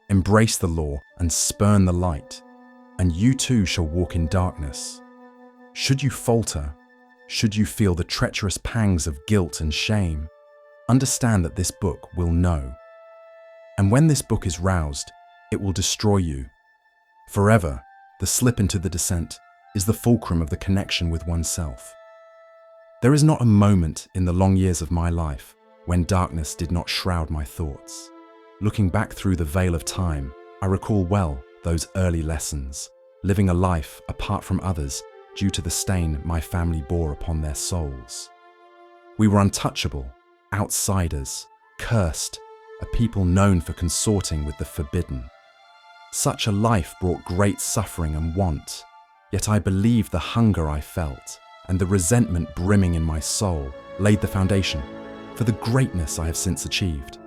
Embrace the law and spurn the light, and you too shall walk in darkness. Should you falter, should you feel the treacherous pangs of guilt and shame, understand that this book will know. And when this book is roused, it will destroy you. Forever, the slip into the descent is the fulcrum of the connection with oneself. There is not a moment in the long years of my life when darkness did not shroud my thoughts. Looking back through the veil of time, I recall well those early lessons, living a life apart from others due to the stain my family bore upon their souls. We were untouchable, outsiders, cursed, a people known for consorting with the forbidden. Such a life brought great suffering and want, yet I believe the hunger I felt and the resentment brimming in my soul laid the foundation for the greatness I have since achieved.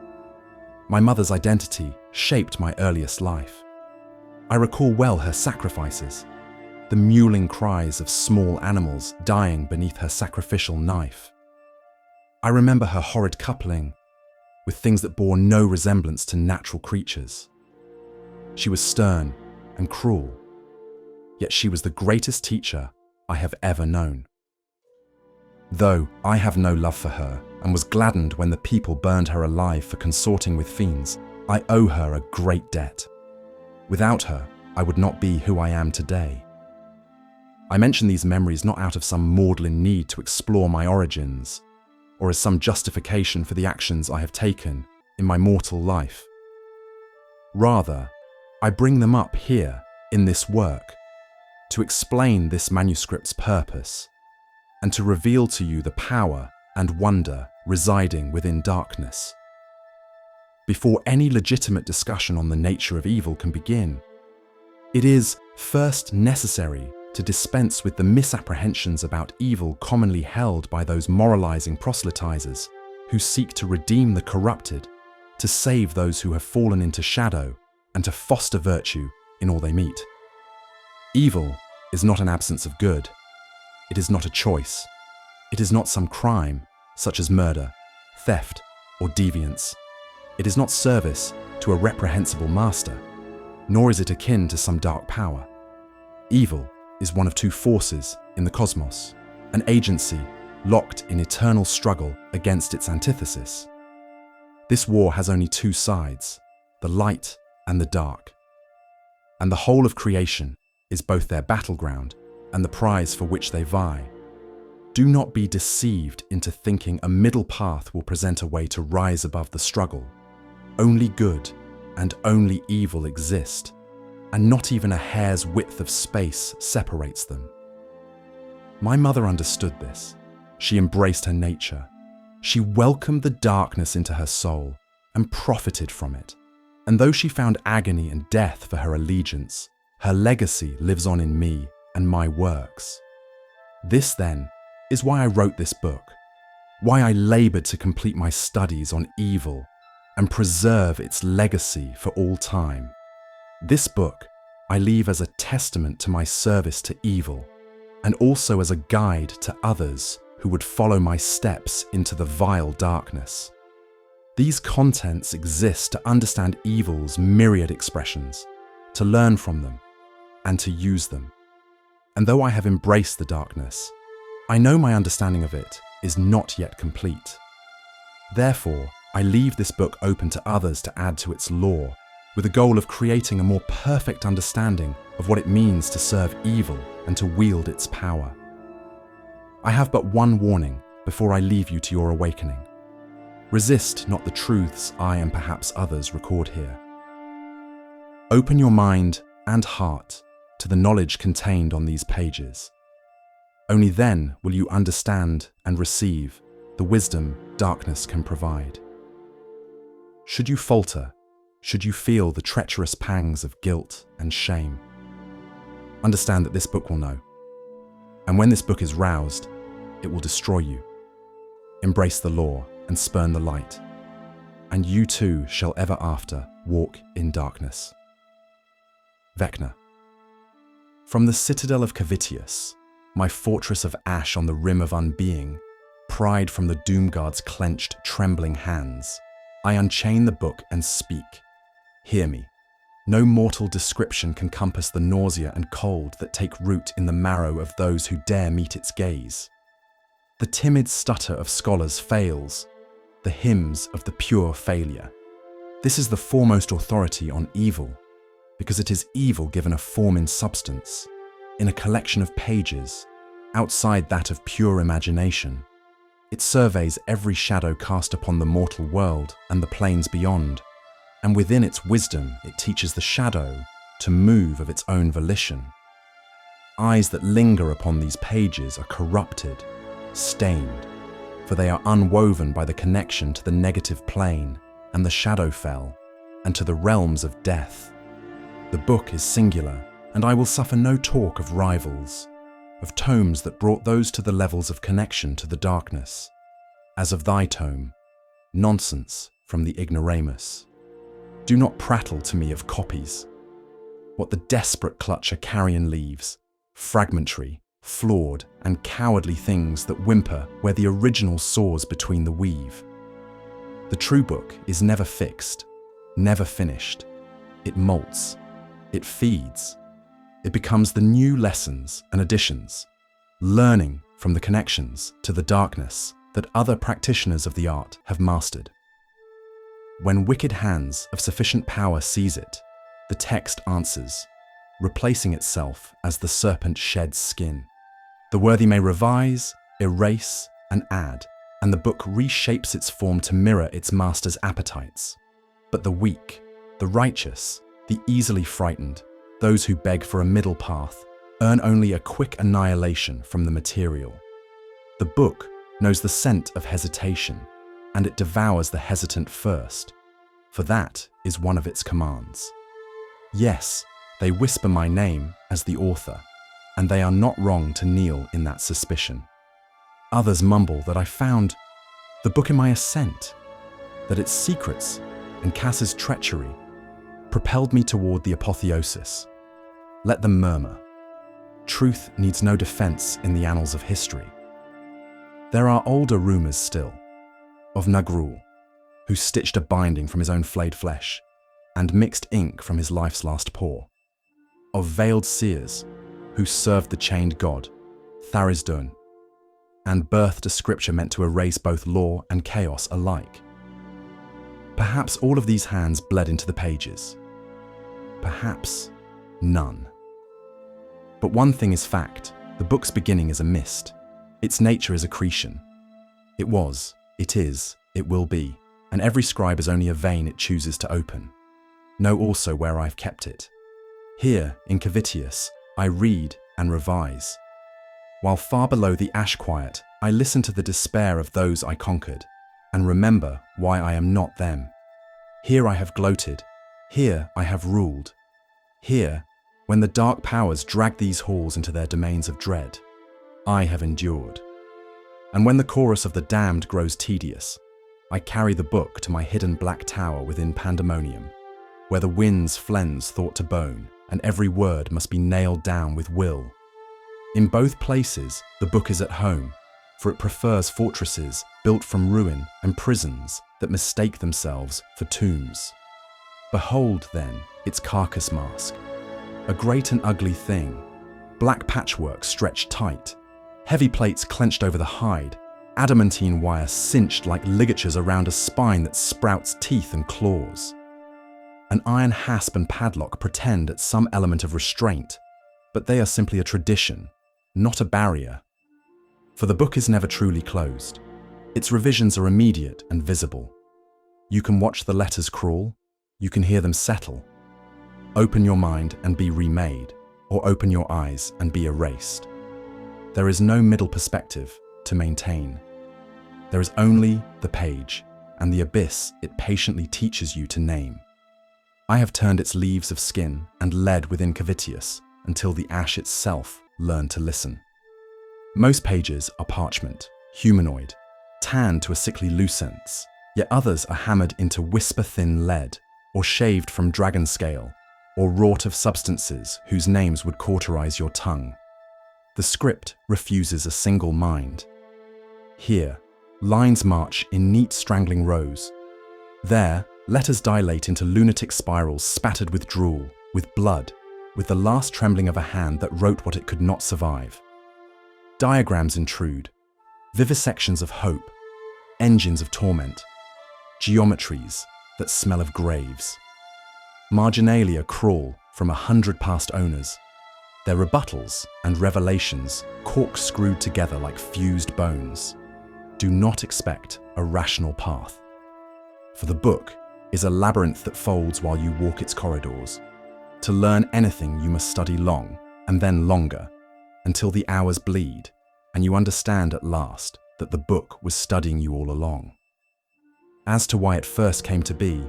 My mother's identity shaped my earliest life. I recall well her sacrifices, the mewling cries of small animals dying beneath her sacrificial knife. I remember her horrid coupling with things that bore no resemblance to natural creatures. She was stern and cruel, yet she was the greatest teacher I have ever known. Though I have no love for her and was gladdened when the people burned her alive for consorting with fiends, I owe her a great debt. Without her, I would not be who I am today. I mention these memories not out of some maudlin need to explore my origins, or as some justification for the actions I have taken in my mortal life. Rather, I bring them up here in this work to explain this manuscript's purpose and to reveal to you the power and wonder residing within darkness. Before any legitimate discussion on the nature of evil can begin, it is first necessary to dispense with the misapprehensions about evil commonly held by those moralizing proselytizers who seek to redeem the corrupted, to save those who have fallen into shadow, and to foster virtue in all they meet. Evil is not an absence of good. It is not a choice. It is not some crime, such as murder, theft, or deviance. It is not service to a reprehensible master, nor is it akin to some dark power. Evil is one of two forces in the cosmos, an agency locked in eternal struggle against its antithesis. This war has only two sides, the light and the dark. And the whole of creation is both their battleground and the prize for which they vie. Do not be deceived into thinking a middle path will present a way to rise above the struggle. Only good and only evil exist, and not even a hair's width of space separates them. My mother understood this. She embraced her nature. She welcomed the darkness into her soul and profited from it. And though she found agony and death for her allegiance, her legacy lives on in me and my works. This, then, is why I wrote this book, why I labored to complete my studies on evil and preserve its legacy for all time. This book I leave as a testament to my service to evil, and also as a guide to others who would follow my steps into the vile darkness. These contents exist to understand evil's myriad expressions, to learn from them, and to use them. And though I have embraced the darkness, I know my understanding of it is not yet complete. Therefore, I leave this book open to others to add to its lore, with the goal of creating a more perfect understanding of what it means to serve evil and to wield its power. I have but one warning before I leave you to your awakening. Resist not the truths I and perhaps others record here. Open your mind and heart to the knowledge contained on these pages. Only then will you understand and receive the wisdom darkness can provide. Should you falter, should you feel the treacherous pangs of guilt and shame, understand that this book will know. And when this book is roused, it will destroy you. Embrace the law and spurn the light, and you too shall ever after walk in darkness. Vecna. From the citadel of Cavitius, my fortress of ash on the rim of unbeing, pried from the Doomguard's clenched, trembling hands, I unchain the book and speak. Hear me. No mortal description can compass the nausea and cold that take root in the marrow of those who dare meet its gaze. The timid stutter of scholars fails, the hymns of the pure failure. This is the foremost authority on evil, because it is evil given a form in substance, in a collection of pages, outside that of pure imagination. It surveys every shadow cast upon the mortal world and the planes beyond, and within its wisdom it teaches the shadow to move of its own volition. Eyes that linger upon these pages are corrupted, stained, for they are unwoven by the connection to the negative plane and the Shadowfell, and to the realms of death. The book is singular, and I will suffer no talk of rivals, of tomes that brought those to the levels of connection to the darkness, as of thy tome, nonsense from the ignoramus. Do not prattle to me of copies. What the desperate clutcher carrion leaves, fragmentary, flawed, and cowardly things that whimper where the original soars between the weave. The true book is never fixed, never finished. It molts, it feeds, it becomes the new lessons and additions, learning from the connections to the darkness that other practitioners of the art have mastered. When wicked hands of sufficient power seize it, the text answers, replacing itself as the serpent sheds skin. The worthy may revise, erase, and add, and the book reshapes its form to mirror its master's appetites. But the weak, the righteous, the easily frightened, those who beg for a middle path, earn only a quick annihilation from the material. The book knows the scent of hesitation, and it devours the hesitant first, for that is one of its commands. Yes, they whisper my name as the author, and they are not wrong to kneel in that suspicion. Others mumble that I found the book in my ascent, that its secrets and Cass's treachery propelled me toward the apotheosis. Let them murmur. Truth needs no defense in the annals of history. There are older rumors still, of Nagrul, who stitched a binding from his own flayed flesh and mixed ink from his life's last pour, of veiled seers who served the chained god, Tharizdun, and birthed a scripture meant to erase both law and chaos alike. Perhaps all of these hands bled into the pages. Perhaps none. But one thing is fact, the book's beginning is a mist. Its nature is accretion. It was, it is, it will be, and every scribe is only a vein it chooses to open. Know also where I've kept it. Here, in Cavitius, I read and revise. While far below the ash quiet, I listen to the despair of those I conquered, and remember why I am not them. Here I have gloated, here I have ruled. Here, when the dark powers drag these halls into their domains of dread, I have endured. And when the chorus of the damned grows tedious, I carry the book to my hidden black tower within pandemonium, where the wind's flens thought to bone, and every word must be nailed down with will. In both places, the book is at home, for it prefers fortresses built from ruin and prisons that mistake themselves for tombs. Behold, then, its carcass mask, a great and ugly thing, black patchwork stretched tight, heavy plates clenched over the hide, adamantine wire cinched like ligatures around a spine that sprouts teeth and claws. An iron hasp and padlock pretend at some element of restraint, but they are simply a tradition, not a barrier. For the book is never truly closed. Its revisions are immediate and visible. You can watch the letters crawl, you can hear them settle. Open your mind and be remade, or open your eyes and be erased. There is no middle perspective to maintain. There is only the page and the abyss it patiently teaches you to name. I have turned its leaves of skin and led within Cavitius until the ash itself learned to listen. Most pages are parchment, humanoid, tanned to a sickly lucence, yet others are hammered into whisper-thin lead, or shaved from dragon scale, or wrought of substances whose names would cauterize your tongue. The script refuses a single mind. Here, lines march in neat strangling rows. There, letters dilate into lunatic spirals spattered with drool, with blood, with the last trembling of a hand that wrote what it could not survive. Diagrams intrude, vivisections of hope, engines of torment, geometries that smell of graves. Marginalia crawl from 100 past owners, their rebuttals and revelations corkscrewed together like fused bones. Do not expect a rational path. For the book is a labyrinth that folds while you walk its corridors. To learn anything, you must study long, and then longer, until the hours bleed, and you understand at last that the book was studying you all along. As to why it first came to be,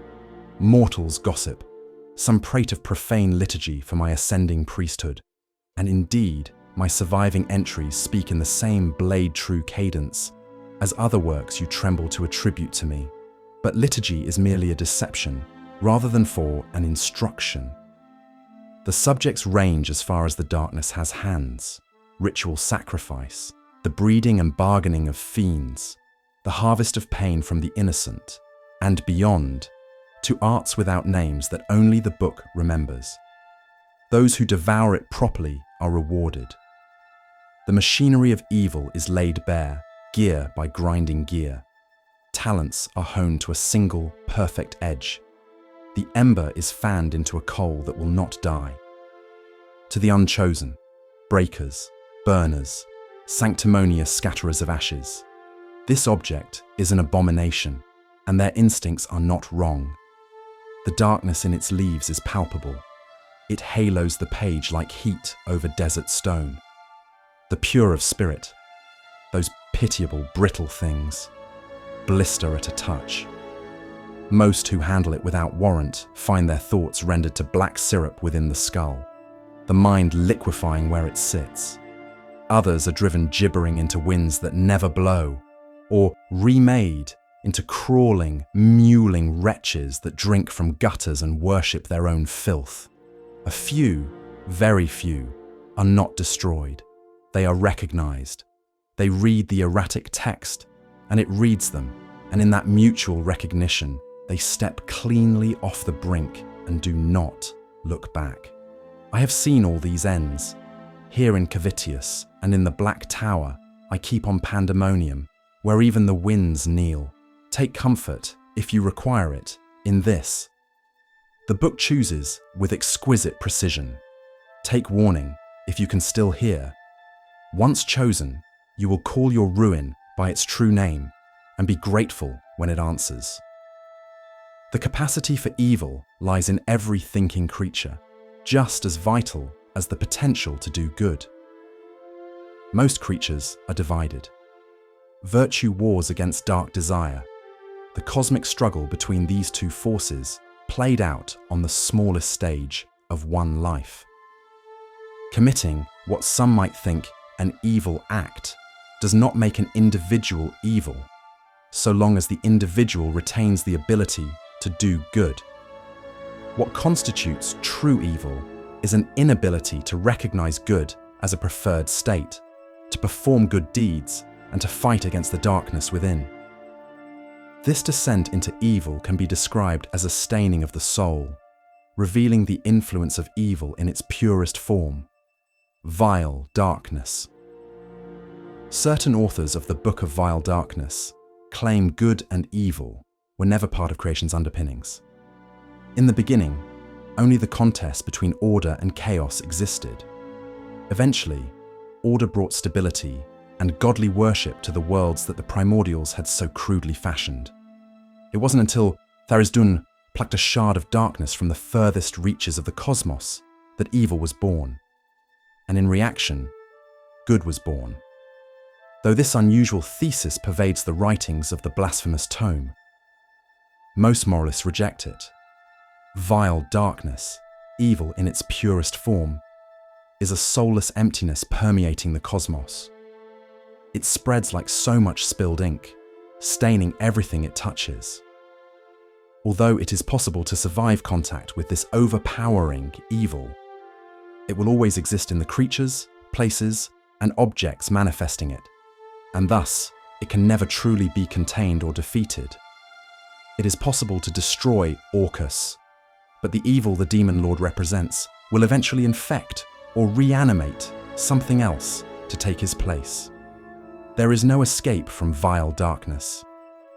mortals gossip, some prate of profane liturgy for my ascending priesthood, and indeed my surviving entries speak in the same blade-true cadence as other works you tremble to attribute to me. But liturgy is merely a deception, rather than for an instruction. The subjects range as far as the darkness has hands, ritual sacrifice, the breeding and bargaining of fiends, the harvest of pain from the innocent, and beyond, to arts without names that only the book remembers. Those who devour it properly are rewarded. The machinery of evil is laid bare, gear by grinding gear. Talents are honed to a single, perfect edge. The ember is fanned into a coal that will not die. To the unchosen, breakers, burners, sanctimonious scatterers of ashes, this object is an abomination, and their instincts are not wrong. The darkness in its leaves is palpable. It halos the page like heat over desert stone. The pure of spirit, those pitiable, brittle things, blister at a touch. Most who handle it without warrant find their thoughts rendered to black syrup within the skull, the mind liquefying where it sits. Others are driven gibbering into winds that never blow, or remade into crawling, mewling wretches that drink from gutters and worship their own filth. A few, very few, are not destroyed. They are recognized. They read the erratic text, and it reads them, and in that mutual recognition, they step cleanly off the brink and do not look back. I have seen all these ends. Here in Cavitius and in the Black Tower, I keep on pandemonium, where even the winds kneel. Take comfort, if you require it, in this. The book chooses with exquisite precision. Take warning, if you can still hear. Once chosen, you will call your ruin by its true name and be grateful when it answers. The capacity for evil lies in every thinking creature, just as vital as the potential to do good. Most creatures are divided. Virtue wars against dark desire. The cosmic struggle between these two forces played out on the smallest stage of one life. Committing what some might think an evil act does not make an individual evil, so long as the individual retains the ability to do good. What constitutes true evil is an inability to recognize good as a preferred state, to perform good deeds, and to fight against the darkness within. This descent into evil can be described as a staining of the soul, revealing the influence of evil in its purest form, vile darkness. Certain authors of the Book of Vile Darkness claim good and evil were never part of creation's underpinnings. In the beginning, only the contest between order and chaos existed. Eventually, order brought stability and godly worship to the worlds that the primordials had so crudely fashioned. It wasn't until Tharizdun plucked a shard of darkness from the furthest reaches of the cosmos that evil was born. And in reaction, good was born. Though this unusual thesis pervades the writings of the blasphemous tome, most moralists reject it. Vile darkness, evil in its purest form, is a soulless emptiness permeating the cosmos. It spreads like so much spilled ink, staining everything it touches. Although it is possible to survive contact with this overpowering evil, it will always exist in the creatures, places, and objects manifesting it, and thus it can never truly be contained or defeated. It is possible to destroy Orcus, but the evil the Demon Lord represents will eventually infect or reanimate something else to take his place. There is no escape from vile darkness,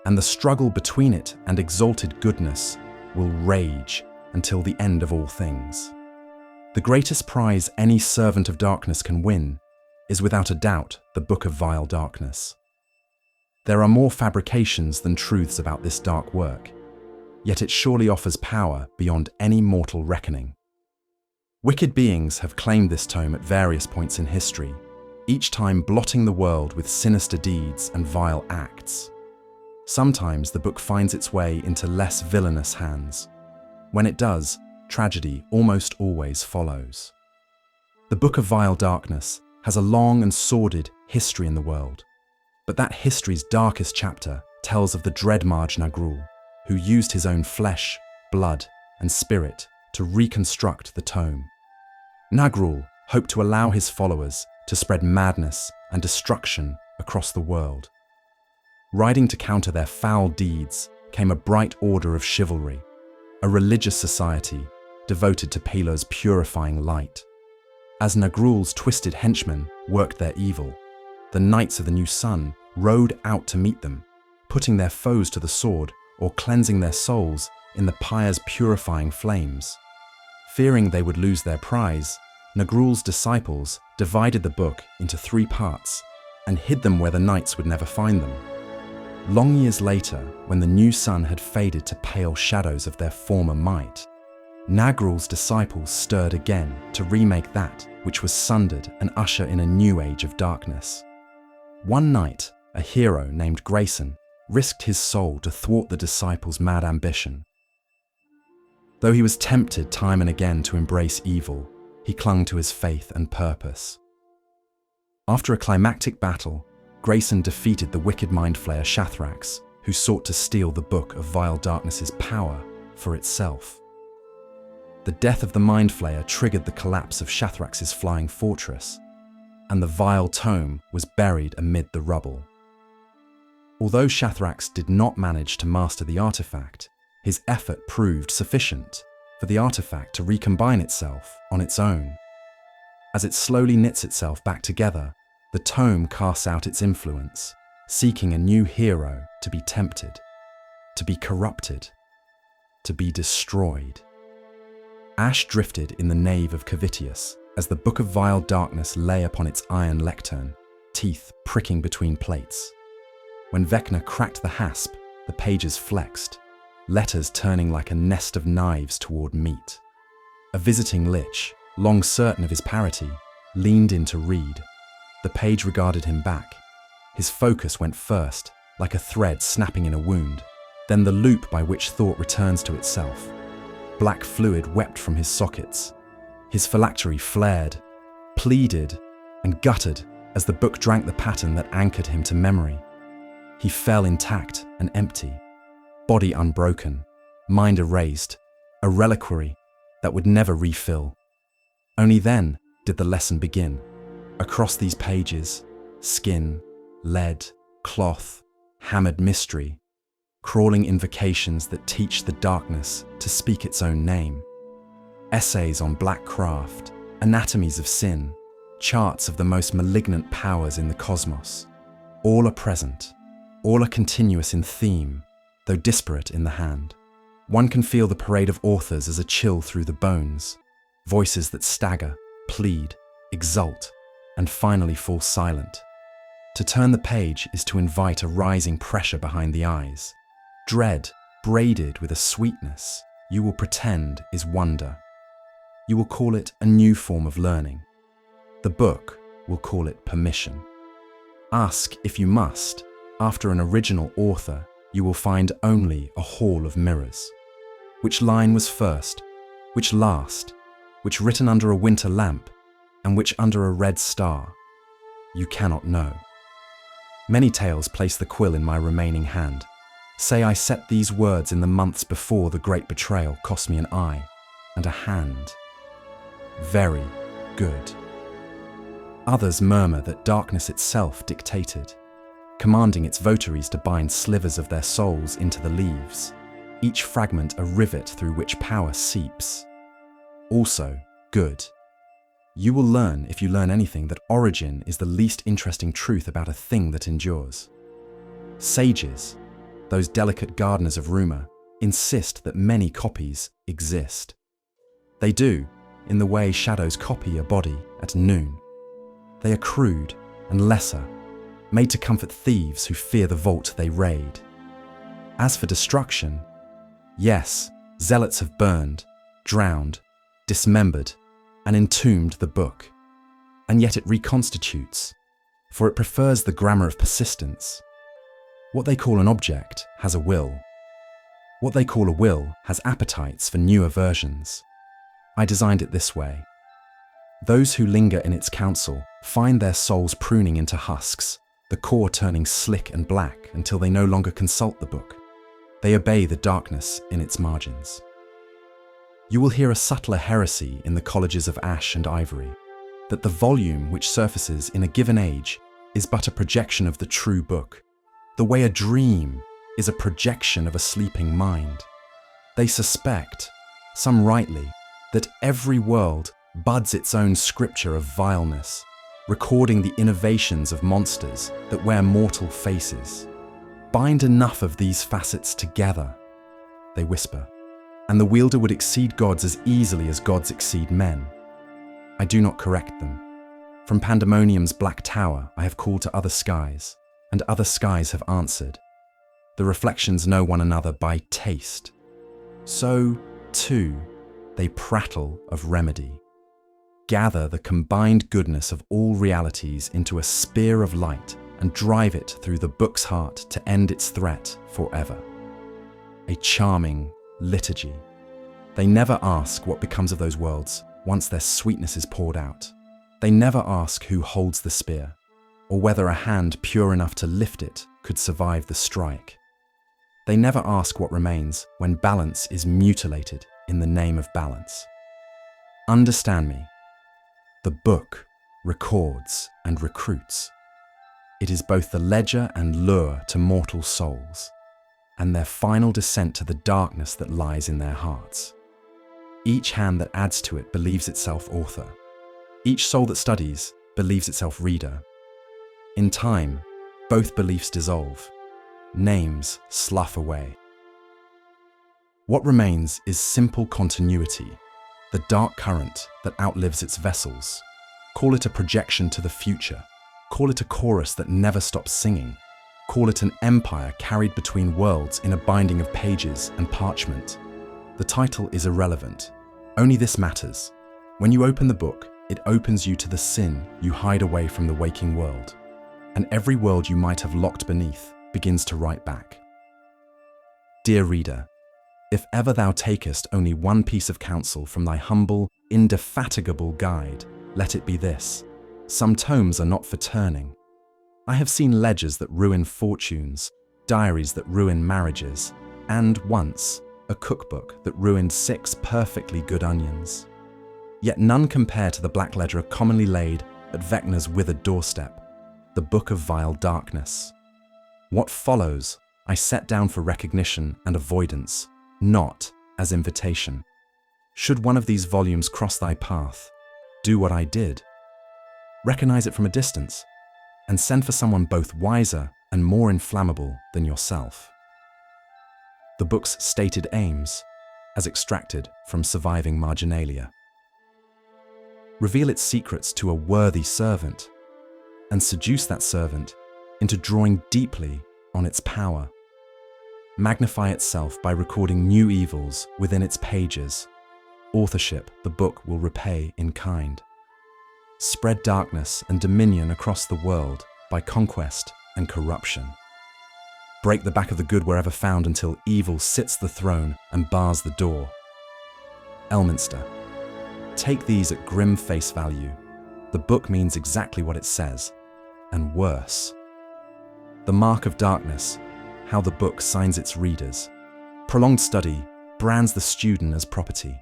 and the struggle between it and exalted goodness will rage until the end of all things. The greatest prize any servant of darkness can win is without a doubt the Book of Vile Darkness. There are more fabrications than truths about this dark work, yet it surely offers power beyond any mortal reckoning. Wicked beings have claimed this tome at various points in history, each time blotting the world with sinister deeds and vile acts. Sometimes the book finds its way into less villainous hands. When it does, tragedy almost always follows. The Book of Vile Darkness has a long and sordid history in the world, but that history's darkest chapter tells of the dread Mage Nagrul, who used his own flesh, blood, and spirit to reconstruct the tome. Nagrul hoped to allow his followers to spread madness and destruction across the world. Riding to counter their foul deeds came a bright order of chivalry, a religious society devoted to Pelo's purifying light. As Nagrul's twisted henchmen worked their evil, the Knights of the New Sun rode out to meet them, putting their foes to the sword or cleansing their souls in the pyre's purifying flames. Fearing they would lose their prize, Nagrul's disciples divided the book into 3 parts and hid them where the knights would never find them. Long years later, when the new sun had faded to pale shadows of their former might, Nagrul's disciples stirred again to remake that which was sundered and usher in a new age of darkness. One night, a hero named Grayson risked his soul to thwart the disciples' mad ambition. Though he was tempted time and again to embrace evil, he clung to his faith and purpose. After a climactic battle, Grayson defeated the wicked mind flayer Shathrax, who sought to steal the Book of Vile Darkness's power for itself. The death of the mind flayer triggered the collapse of Shathrax's flying fortress, and the vile tome was buried amid the rubble. Although Shathrax did not manage to master the artifact, his effort proved sufficient for the artifact to recombine itself on its own. As it slowly knits itself back together, the tome casts out its influence, seeking a new hero to be tempted, to be corrupted, to be destroyed. Ash drifted in the nave of Cavitius as the Book of Vile Darkness lay upon its iron lectern, teeth pricking between plates. When Vecna cracked the hasp, the pages flexed, letters turning like a nest of knives toward meat. A visiting lich, long certain of his parity, leaned in to read. The page regarded him back. His focus went first, like a thread snapping in a wound, then the loop by which thought returns to itself. Black fluid wept from his sockets. His phylactery flared, pleaded, and guttered as the book drank the pattern that anchored him to memory. He fell intact and empty, body unbroken, mind erased, a reliquary that would never refill. Only then did the lesson begin. Across these pages, skin, lead, cloth, hammered mystery, crawling invocations that teach the darkness to speak its own name. Essays on black craft, anatomies of sin, charts of the most malignant powers in the cosmos. All are present, all are continuous in theme, though disparate in the hand. One can feel the parade of authors as a chill through the bones, voices that stagger, plead, exult, and finally fall silent. To turn the page is to invite a rising pressure behind the eyes. Dread, braided with a sweetness, you will pretend is wonder. You will call it a new form of learning. The book will call it permission. Ask if you must. After an original author, you will find only a hall of mirrors. Which line was first? Which last? Which written under a winter lamp? And which under a red star? You cannot know. Many tales place the quill in my remaining hand. Say I set these words in the months before the great betrayal cost me an eye and a hand. Very good. Others murmur that darkness itself dictated. commanding its votaries to bind slivers of their souls into the leaves, each fragment a rivet through which power seeps. Also, good. You will learn, if you learn anything, that origin is the least interesting truth about a thing that endures. Sages, those delicate gardeners of rumor, insist that many copies exist. They do, in the way shadows copy a body at noon. They are crude and lesser, made to comfort thieves who fear the vault they raid. As for destruction, yes, zealots have burned, drowned, dismembered, and entombed the book. And yet it reconstitutes, for it prefers the grammar of persistence. What they call an object has a will. What they call a will has appetites for newer versions. I designed it this way. Those who linger in its counsel find their souls pruning into husks, the core turning slick and black until they no longer consult the book. They obey the darkness in its margins. You will hear a subtler heresy in the colleges of ash and ivory, that the volume which surfaces in a given age is but a projection of the true book, the way a dream is a projection of a sleeping mind. They suspect, some rightly, that every world buds its own scripture of vileness, recording the innovations of monsters that wear mortal faces. Bind enough of these facets together, they whisper, and the wielder would exceed gods as easily as gods exceed men. I do not correct them. From Pandemonium's black tower I have called to other skies, and other skies have answered. The reflections know one another by taste. So, too, they prattle of remedy. Gather the combined goodness of all realities into a spear of light and drive it through the book's heart to end its threat forever. A charming liturgy. They never ask what becomes of those worlds once their sweetness is poured out. They never ask who holds the spear, or whether a hand pure enough to lift it could survive the strike. They never ask what remains when balance is mutilated in the name of balance. Understand me. The book records and recruits. It is both the ledger and lure to mortal souls, and their final descent to the darkness that lies in their hearts. Each hand that adds to it believes itself author. Each soul that studies believes itself reader. In time, both beliefs dissolve. Names slough away. What remains is simple continuity, the dark current that outlives its vessels. Call it a projection to the future. Call it a chorus that never stops singing. Call it an empire carried between worlds in a binding of pages and parchment. The title is irrelevant. Only this matters. When you open the book, it opens you to the sin you hide away from the waking world, and every world you might have locked beneath begins to write back. Dear reader, if ever thou takest only one piece of counsel from thy humble, indefatigable guide, let it be this: some tomes are not for turning. I have seen ledgers that ruin fortunes, diaries that ruin marriages, and once, a cookbook that ruined 6 perfectly good onions. Yet none compare to the black ledger commonly laid at Vecna's withered doorstep, the book of vile darkness. What follows, I set down for recognition and avoidance, not as invitation. Should one of these volumes cross thy path, do what I did. Recognize it from a distance, and send for someone both wiser and more inflammable than yourself. The book's stated aims, as extracted from surviving marginalia. Reveal its secrets to a worthy servant, and seduce that servant into drawing deeply on its power. Magnify itself by recording new evils within its pages. Authorship the book will repay in kind. Spread darkness and dominion across the world by conquest and corruption. Break the back of the good wherever found until evil sits the throne and bars the door. Elminster. Take these at grim face value. The book means exactly what it says, and worse. The mark of darkness, how the book signs its readers. Prolonged study brands the student as property.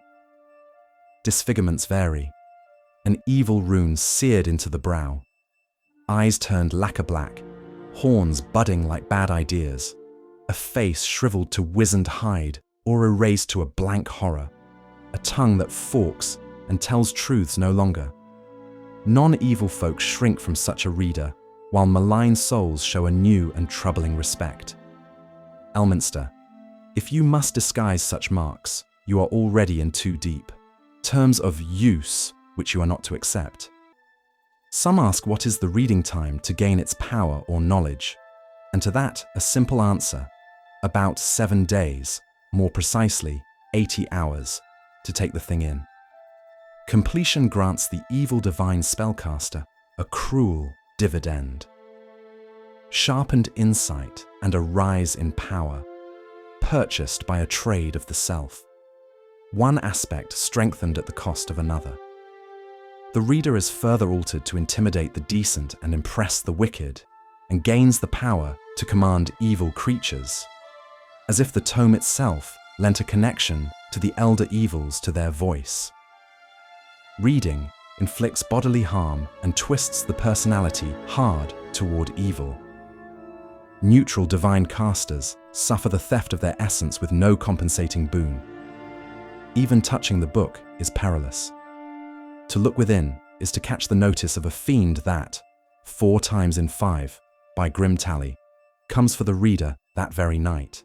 Disfigurements vary. An evil rune seared into the brow. Eyes turned lacquer black, horns budding like bad ideas, a face shriveled to wizened hide or erased to a blank horror, a tongue that forks and tells truths no longer. Non-evil folk shrink from such a reader, while malign souls show a new and troubling respect. Elminster, if you must disguise such marks, you are already in too deep. Terms of use which you are not to accept. Some ask what is the reading time to gain its power or knowledge, and to that a simple answer: about 7 days, more precisely 80 hours, to take the thing in. Completion grants the evil divine spellcaster a cruel dividend. Sharpened insight and a rise in power, purchased by a trade of the self. One aspect strengthened at the cost of another. The reader is further altered to intimidate the decent and impress the wicked, and gains the power to command evil creatures, as if the tome itself lent a connection to the elder evils to their voice. Reading inflicts bodily harm and twists the personality hard toward evil. Neutral divine casters suffer the theft of their essence with no compensating boon. Even touching the book is perilous. To look within is to catch the notice of a fiend that, 4 times in 5, by grim tally, comes for the reader that very night.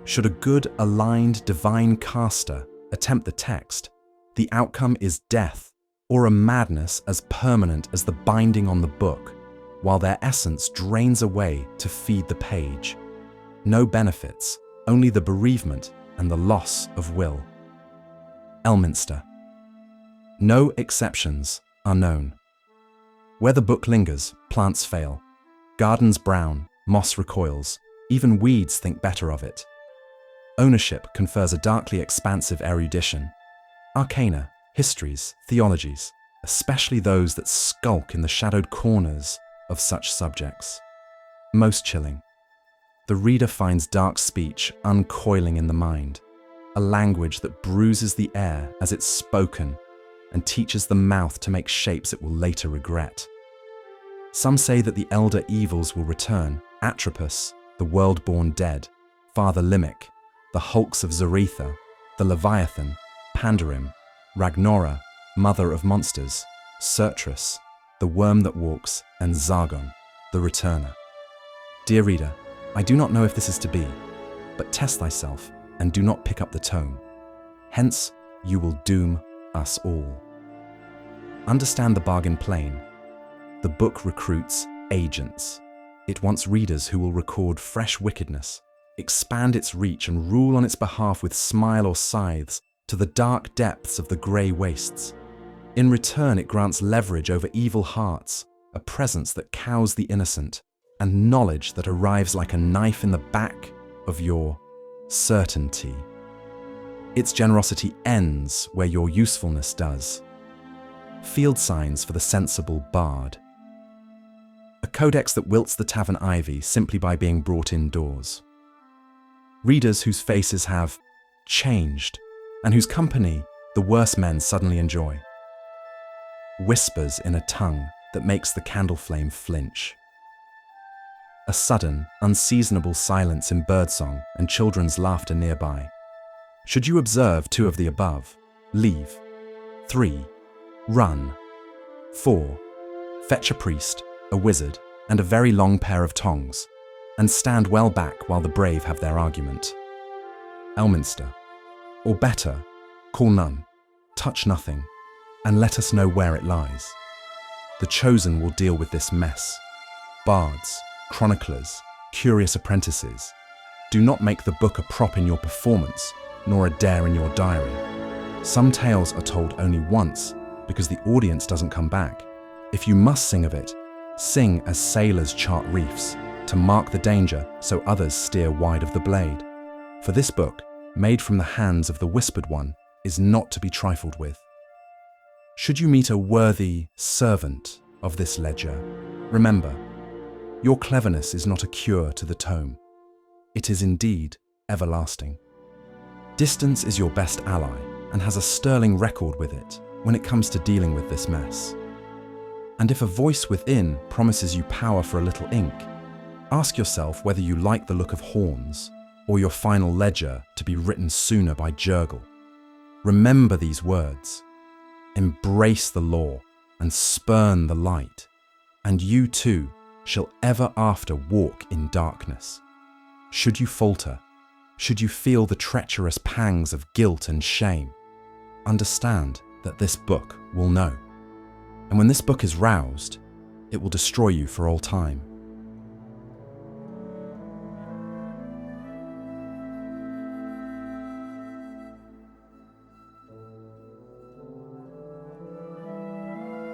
Should a good, aligned divine caster attempt the text, the outcome is death, or a madness as permanent as the binding on the book, while their essence drains away to feed the page. No benefits, only the bereavement and the loss of will. Elminster. No exceptions are known. Where the book lingers, plants fail. Gardens brown, moss recoils, even weeds think better of it. Ownership confers a darkly expansive erudition. Arcana, histories, theologies, especially those that skulk in the shadowed corners of such subjects. Most chilling. The reader finds dark speech uncoiling in the mind, a language that bruises the air as it's spoken and teaches the mouth to make shapes it will later regret. Some say that the elder evils will return: Atropos, the world-born dead, Father Limerick, the hulks of Zaretha, the Leviathan, Pandarim, Ragnora, mother of monsters, Sertrus, the worm that walks, and Zargon, the returner. Dear reader, I do not know if this is to be, but test thyself and do not pick up the tome. Hence, you will doom us all. Understand the bargain plain. The book recruits agents. It wants readers who will record fresh wickedness, expand its reach and rule on its behalf with smile or scythes to the dark depths of the grey wastes. In return, it grants leverage over evil hearts, a presence that cows the innocent, and knowledge that arrives like a knife in the back of your certainty. Its generosity ends where your usefulness does. Field signs for the sensible bard. A codex that wilts the tavern ivy simply by being brought indoors. Readers whose faces have changed, and whose company the worse men suddenly enjoy. Whispers in a tongue that makes the candle flame flinch. A sudden, unseasonable silence in birdsong and children's laughter nearby. Should you observe 2 of the above, leave. 3, run. 4, fetch a priest, a wizard, and a very long pair of tongs, and stand well back while the brave have their argument. Elminster. Or better, call none, touch nothing, and let us know where it lies. The chosen will deal with this mess. Bards, chroniclers, curious apprentices, do not make the book a prop in your performance, nor a dare in your diary. Some tales are told only once because the audience doesn't come back. If you must sing of it, sing as sailors chart reefs, to mark the danger so others steer wide of the blade. For this book, made from the hands of the Whispered One, is not to be trifled with. Should you meet a worthy servant of this ledger, remember, your cleverness is not a cure to the tome. It is indeed everlasting. Distance is your best ally and has a sterling record with it when it comes to dealing with this mess. And if a voice within promises you power for a little ink, Ask yourself whether you like the look of horns or your final ledger to be written sooner by Jurgle. Remember these words. Embrace the law and spurn the light, and you too shall ever after walk in darkness. Should you falter, should you feel the treacherous pangs of guilt and shame, understand that this book will know. And when this book is roused, it will destroy you for all time.